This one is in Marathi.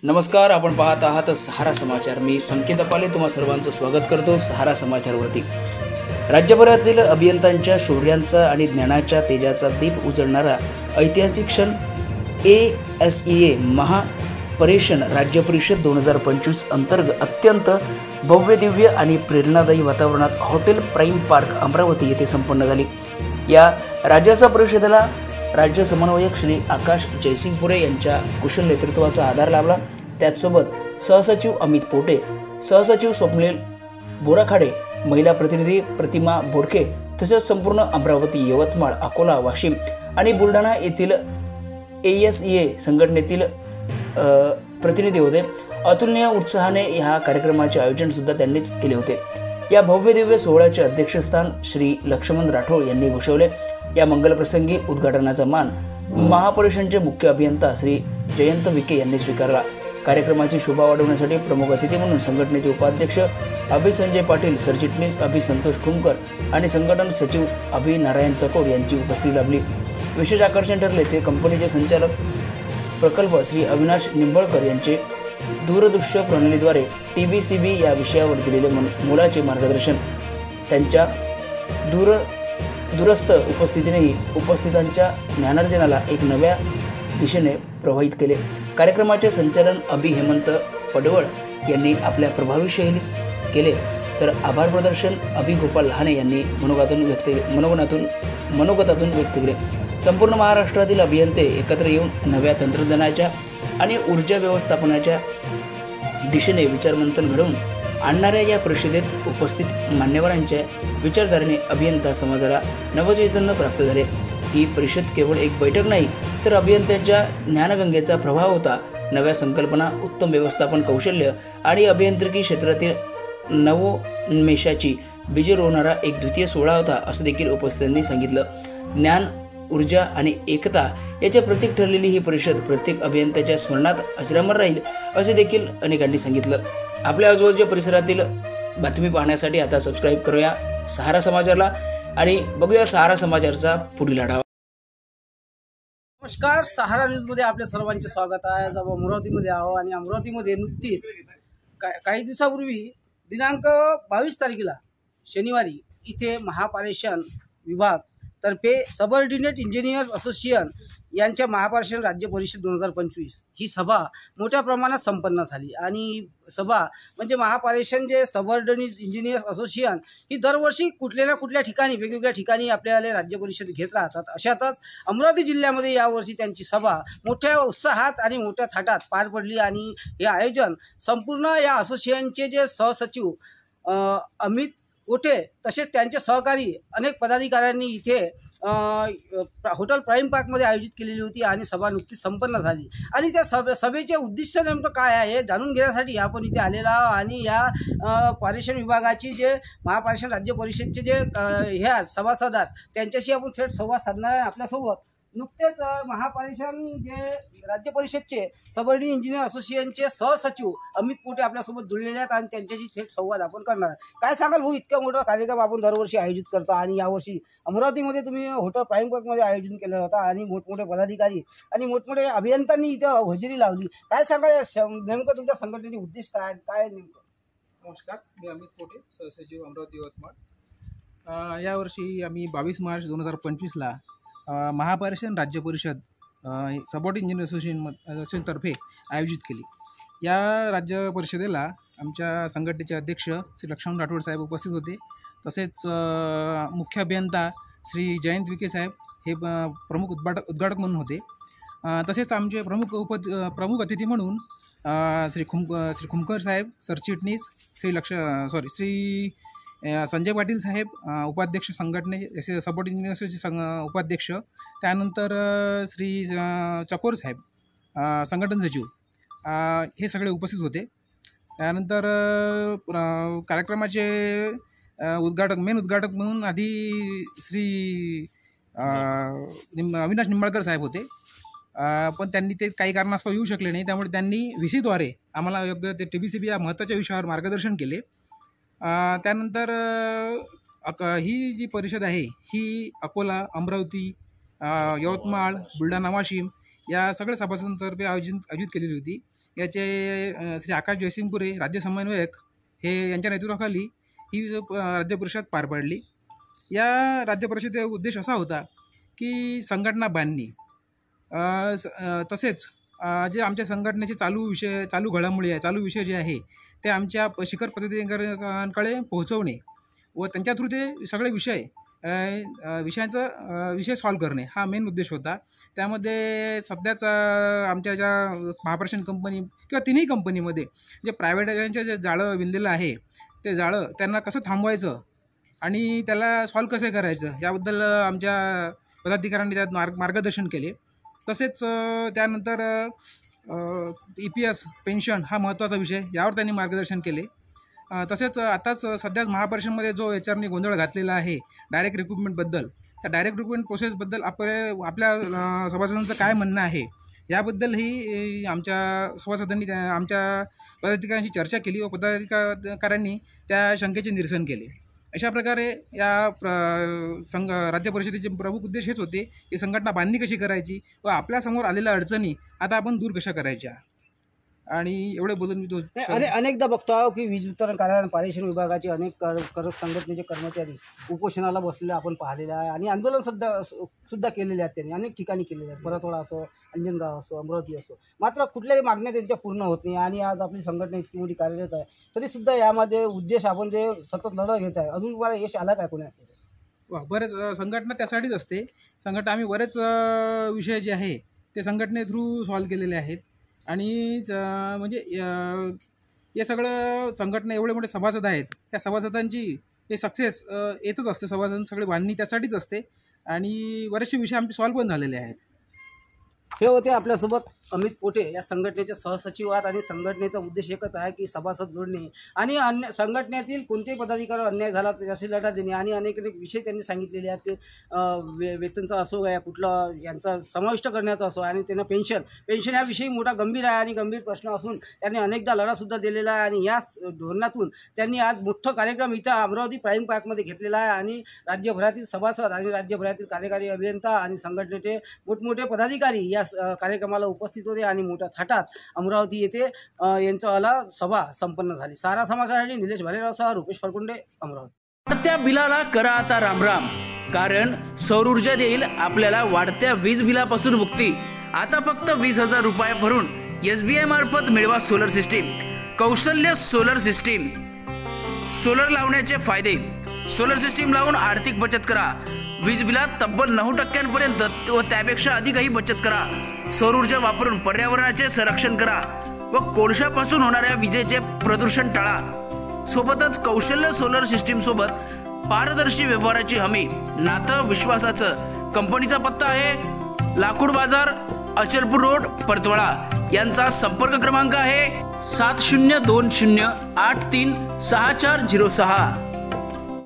नमस्कार, आपण पाहत आहात सहारा समाचार। मी संकेत अपाले तुम्हा सर्वांचं स्वागत करतो सहारा समाचारवरती। राज्यभरातील अभियंत्यांच्या शौर्यांचा आणि ज्ञानाच्या तेजाचा दीप उजळणारा ऐतिहासिक क्षण ASEA महापरेषण राज्य परिषद 2025 अंतर्गत अत्यंत भव्य दिव्य आणि प्रेरणादायी वातावरणात हॉटेल प्राइम पार्क अमरावती येथे संपन्न झाली। या राज्याच्या परिषदेला राज्य समन्वयक श्री आकाश जयसिंगपुरे यांच्या कुशल नेतृत्वाचा आधार लाभला। त्याचसोबत सहसचिव अमित पोटे, सहसचिव स्वप्नील बोराखाडे, महिला प्रतिनिधी प्रतिमा बोडके तसेच संपूर्ण अमरावती, यवतमाळ, अकोला, वाशिम आणि बुलढाणा येथील ASEA संघटनेतील प्रतिनिधी होते। अतुलनीय उत्साहाने या कार्यक्रमाचे आयोजन सुद्धा त्यांनीच केले होते। या भव्य दिव्य सोहळ्याचे अध्यक्षस्थान श्री लक्ष्मण राठोड यांनी भूषवले। या मंगलप्रसंगी उद्घाटनाचा मान महापरिषदेचे मुख्य अभियंता श्री जयंत विके यांनी स्वीकारला। कार्यक्रमाची शोभा वाढवण्यासाठी प्रमुख अतिथी म्हणून संघटनेचे उपाध्यक्ष अभि संजय पाटील, सरचिटणीस अभि संतोष खुमकर आणि संघटन सचिव अभि नारायण चकोर यांची उपस्थिती लाभली। विशेष आकर्षण ठरले ते कंपनीचे संचालक प्रकल्प श्री अविनाश निंबळकर यांचे दूरदृश्य प्रणालीद्वारे TBCB या विषयावर दिलेले मोलाचे मार्गदर्शन। त्यांच्या दूरस्थ उपस्थितीनेही उपस्थितांच्या ज्ञानार्जनाला एक नव्या दिशेने प्रवाहित केले। कार्यक्रमाचे संचालन अभि हेमंत पडवळ यांनी आपल्या प्रभावी शैलीत केले, तर आभार प्रदर्शन अभि गोपाल लहाने यांनी मनोगतातून व्यक्त केले। संपूर्ण महाराष्ट्रातील अभियंते एकत्र येऊन नव्या तंत्रज्ञानाच्या आणि ऊर्जा व्यवस्थापनाच्या दिशेने विचारमंथन घडवून आणणाऱ्या या परिषदेत उपस्थित मान्यवरांच्या विचारधारेने अभियंता समाजाला नवचैतन्य प्राप्त झाले। ही परिषद केवळ एक बैठक नाही, तर अभियंत्यांच्या ज्ञानगंगेचा प्रभाव होता। नव्या संकल्पना, उत्तम व्यवस्थापन कौशल्य आणि अभियांत्रिकी क्षेत्रातील नवोन्मेषाची बीजे रोवणारा एक द्वितीय सोहळा होता, असं देखील उपस्थितांनी सांगितलं। ज्ञान, ऊर्जा आणि एकता याचे प्रतीक ठरलेली ही परिषद प्रत्येक अभियंत्याच्या स्मरणात अजरामर राहील, असे देखील अनेकांनी सांगितलं। आपल्या आजूबाजूच्या परिसरातील बातमी पाहण्यासाठी आता सबस्क्राईब करूया सहारा समाचारला आणि बघूया सहारा समाचारचा पुढील आढावा। नमस्कार, सहारा न्यूजमध्ये आपल्या सर्वांचे स्वागत आहे। आज आपण अमरावतीमध्ये आहोत आणि अमरावतीमध्ये नुकतीच काही दिवसापूर्वी दिनांक 22 तारखेला शनिवारी इथे महापारेषण विभाग तर्फे सबऑर्डिनेट इंजिनियर्स असोसिएशन यांच्या महापारेषण राज्य परिषद 2025 ही सभा मोठ्या प्रमाणात संपन्न झाली। आणि सभा म्हणजे महापारेषण जे सबऑर्डिनेट इंजिनियर्स असोसिएशन ही दरवर्षी कुठल्या ठिकाणी वेगवेगळ्या ठिकाणी आपल्याला राज्य परिषद घेत राहतात। अशातच अमरावती जिल्ह्यामध्ये यावर्षी त्यांची सभा मोठ्या उत्साहात आणि मोठ्या थाटात पार पडली। आणि हे आयोजन संपूर्ण या असोसिएशनचे जे सहसचिव अमित पोटे तसेच त्यांचे सहकारी अनेक पदाधिकाऱ्यांनी इथे हॉटेल प्राइम पार्कमध्ये आयोजित केलेली होती आणि सभा नुकतीच संपन्न झाली। आणि त्या सभेचे उद्दिष्ट नेमकं काय आहे हे जाणून घेण्यासाठी आपण इथे आलेला आहोत। आणि या पारेषण विभागाची जे महापारेषण राज्य परिषदचे जे ह्या सभासद आहेत त्यांच्याशी आपण थेट संवाद साधणार आहे। आपल्यासोबत नुकतेच महापारेषण जे राज्य परिषदचे सबऑर्डिनेट इंजिनियर असोसिएशनचे सहसचिव अमित पोटे आपल्यासोबत जुळलेले आहेत आणि त्यांच्याशी थेट संवाद आपण करणार आहे। काय सांगाल भाऊ, इतका मोठा कार्यक्रम आपण दरवर्षी आयोजित करतो आणि यावर्षी अमरावतीमध्ये तुम्ही हॉटेल प्राइम पार्कमध्ये आयोजन केलं होतं आणि मोठमोठे पदाधिकारी आणि मोठमोठे अभियंत्यांनी इथं हजेरी लावली। काय सांगाल नेमकं तुमच्या संघटनेचे उद्दिष्ट काय नेमकं? नमस्कार, मी अमित पोटे, सहसचिव अमरावती यवतमाळ। यावर्षी आम्ही 22 मार्च 2025ला महापारेषण राज्य परिषद सबऑर्डिनेट इंजिनियर असोसिएशनतर्फे आयोजित केली। या राज्य परिषदेला आमच्या संघटनेचे अध्यक्ष श्री लक्ष्मण राठोड साहेब उपस्थित होते, तसेच मुख्य अभियंता श्री जयंत विके साहेब हे प्रमुख उद्घाटक म्हणून होते। तसेच आमचे प्रमुख अतिथी म्हणून श्री खुमकर साहेब, सरचिटणीस श्री संजय पाटील साहेब उपाध्यक्ष संघटने सबऑर्डिनेट इंजिनियर उपाध्यक्ष, त्यानंतर श्री चकोर साहेब संघटन सचिव हे सगळे उपस्थित होते। त्यानंतर कार्यक्रमाचे मेन उद्घाटक म्हणून आधी श्री अविनाश निंबाळकर साहेब होते, पण त्यांनी ते काही कारणास्तव येऊ शकले नाही, त्यामुळे त्यांनी VC द्वारे आम्हाला योग्य ते TBCB या महत्त्वाच्या विषयावर मार्गदर्शन केले। त्यानंतर ही जी परिषद आहे ही अकोला, अमरावती, यवतमाळ, बुलढाणा, वाशिम या सगळ्या सभासदांतर्फे आयोजित केलेली होती. याचे श्री आकाश जयसिंगपुरे राज्य समन्वयक हे यांच्या नेतृत्वाखाली ही राज्य परिषद पार पाडली. या राज्य परिषदेचा उद्देश असा होता की संघटना बांधणी, तसेच जे आमच्या संघटनेचे चालू घडामोडी आहे, चालू विषय जे आहे ते आमच्या शिखर पदाधिकाऱ्यांकडे पोहोचवणे व त्यांच्या थ्रू ते सगळे विषय सॉल्व करणे हा मेन उद्देश होता. त्यामध्ये सध्याच आमच्या ज्या महापारेषण कंपनी किंवा तिन्ही कंपनीमध्ये जे प्रायव्हेटायझेशनचे जे जाळं विणलेलं आहे ते जाळं त्यांना कसं थांबवायचं आणि त्याला सॉल्व कसं करायचं याबद्दल आमच्या पदाधिकाऱ्यांनी त्यात मार्गदर्शन केले. तसेच त्यानंतर EPS पेन्शन हा महत्त्वाचा विषय यावर त्यांनी मार्गदर्शन केले. तसेच आताच सध्याच महापारेषणमध्ये जो HRने गोंधळ घातलेला आहे डायरेक्ट रिक्रुटमेंटबद्दल, त्या डायरेक्ट रिक्रुटमेंट प्रोसेसबद्दल आपल्या सभासदांचं काय म्हणणं आहे याबद्दलही आमच्या सभासदांनी आमच्या पदाधिकाऱ्यांशी चर्चा केली व पदाधिकाऱ्यांनी त्या शंकेचे निरसन केले. अशा प्रकारे या राज्य परिषदेचे प्रमुख उद्देश हेच होते की संघटना बांधणी कशी करायची व आपल्यासमोर आलेल्या अडचणी आता आपण दूर कशा करायच्या. आणि एवढे बोलून मी अनेकदा बघतो आहोत की वीज वितरण कार्यालय पारेषण विभागाचे अनेक संघटनेचे कर्मचारी उपोषणाला बसलेले आपण पाहिलेले आहे आणि आंदोलन सुद्धा केलेले आहेत. त्यांनी अनेक ठिकाणी केलेले आहेत, परतवाडा असो, अंजनगाव असो, अमरावती असो. मात्र कुठल्याही मागण्या त्यांच्या पूर्ण होत नाही आणि आज आपली संघटना इतकी मोठी कार्यरत आहे तरीसुद्धा यामध्ये उद्देश आपण जे सतत लढत घेत आहे अजून तुम्हाला यश आला काय कोणा? बरेच संघटना त्यासाठीच असते. आम्ही बरेच विषय जे आहे ते संघटने थ्रू सॉल्व केलेले आहेत आणि म्हणजे हे सगळं संघटना एवढे मोठे सभासद आहेत, त्या सभासदांची हे सक्सेस येतच असते. सभासद सगळे बांधणी त्यासाठीच असते आणि बरेचसे विषय आमचे सॉल्व पण झालेले आहेत. हे होते आपल्यासोबत अमित पोटे या संघटनेचे सहसचिव आहेत आणि संघटनेचा उद्देश एकच आहे की सभासद जोडणे आणि अन्य संघटनेतील कोणत्याही पदाधिकाऱ्यावर अन्याय झाला त्याची लढा देणे आणि अनेक विषय त्यांनी सांगितलेले आहेत की वेतनचा असो या कुठला यांचा समाविष्ट करण्याचा असो आणि त्यांना पेन्शन याविषयी मोठा गंभीर आहे आणि गंभीर प्रश्न असून त्यांनी अनेकदा लढासुद्धा दिलेला आहे आणि या धोरणातून त्यांनी आज मोठं कार्यक्रम इथं अमरावती प्राईम पार्कमध्ये घेतलेला आहे आणि राज्यभरातील सभासद आणि राज्यभरातील कार्यकारी अभियंता आणि संघटनेचे मोठमोठे पदाधिकारी या कार्यक्रमाला उपस्थित होते आणि मोठ्या थाटात अमरावती येथे यांचा सभा संपन्न झाली. सारा समाजासाठी निलेश भालेरावसह रुपेश फरकुंडे, अमरावती. वाढत्या बिलाला करा आता रामराम, कारण सौर ऊर्जा देईल आपल्याला वाढत्या वीज बिलापासून मुक्ती. आता फक्त 20,000 रुपये भरून SBI मार्फत मिळवा सोलर सिस्टीम. कौशल्य सोलर सिस्टीम. सोलर लावण्याचे फायदे. सोलर सिस्टीम लावून आर्थिक बचत करा. वीज बिलात तब्बल 9% व त्यापेक्षा अधिकही बचत करा. सौर ऊर्जा वापरून पर्यावरणाचे संरक्षण करा व कोळशापासून होणाऱ्या विजेचे प्रदूषण टाळा. सोबतच कौशल्य सोलर सिस्टीम सोबत पारदर्शी व्यवहाराची हमी, नातं विश्वासाचं. कंपनीचा पत्ता आहे लाकूड बाजार, अचलपूर रोड, परतवाडा. यांचा संपर्क क्रमांक आहे 7020836406.